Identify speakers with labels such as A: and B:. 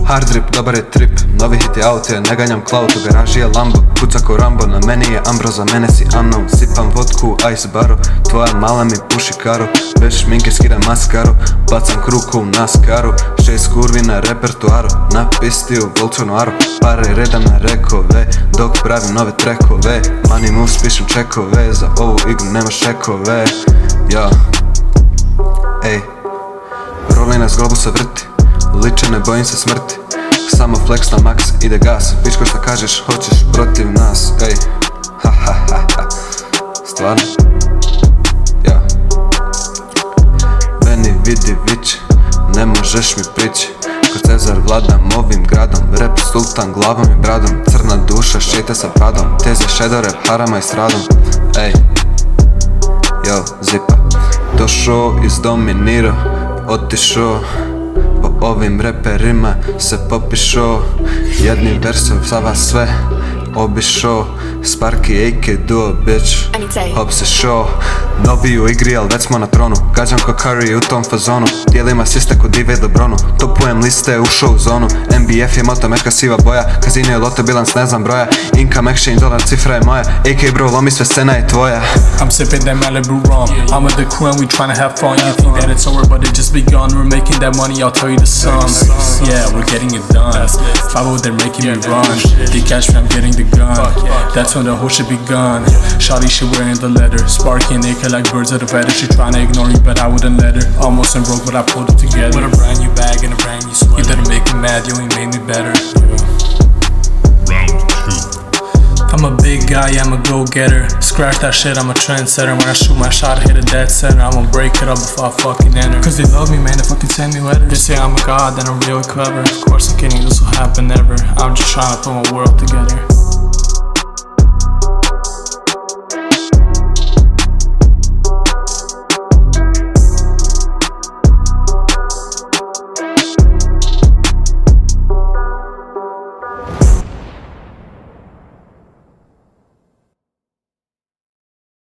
A: Hard drip, dobar je trip, novi hit je out, ne ganjam clout, u garaži je Lambo, puca ko Rambo, na meni je Umbro, za mene si unknown. Sipam vodku, ice baru, tvoja mala mi puši karu, bez šminke skidam maskaru, bacam kruku u NASCAR-u, 6 kurvi na repertuaru, na pisti u Vulture Noire-u, pare redam na rack-ove, dok pravim nove track-ove, money moves pišem Č𝔸ℏ, za ovu igru nema šekove, ja, ej, rolina s globu se vrti, liče ne bojim se smrti, samo flex na max, ide gas, pičko šta kažeš, hoćeš protiv nas, ej, ha ha ha ha, stvarno, ja. Meni vidi vić, ne možeš mi prići, ko Cezar vladam ovim gradom, rap sultan glavom i bradom, crna duša šeta sa pradom, teze šedore harama i stradom, ej, yo, zipa, došao izdominirao, otišao, po ovim reperima se popiš'o, jednim versom za vas sve obiš'o, SparX AK-47 bitch, hop se show, Novi u igri, al već smo na tronu, gađam ko Curry u tom fazonu, dijelim asiste ko 𝕾𝖕𝖆𝖃, topujem liste, ušao u zonu, MBF je moto, mečka siva boja, kazino je loto, bilans ne znam broja, income exchange, dolar, cifra je moja, AK bro, lomi sve, scena je tvoja.
B: I'm sipping that Malibu rum, I'm with the crew and we tryna have fun, you think that it's over but it just begun, we're making that money, I'll tell you the sum, yeah, we're getting it done, follow they're making me run, they catch me, I'm getting the gun, that's when the whole shit begun, shawty she wearing the leather, sparky and AK like birds of the feather, she tryna ignore me but I wouldn't let her, almost and broke but I pulled it together, with a brand new bag and a brand new sweater, you didn't make me mad, you ain't made me better, I'm a big guy, I'm a go-getter. Scratch that shit, I'm a trendsetter. When I shoot my shot, I hit a dead center. I'ma break it up before I fucking enter. Cause they love me, man, they fucking send me letters. They say I'm a god, then I'm real clever. Of course I can't, this will happen never. I'm just trying to put my world together.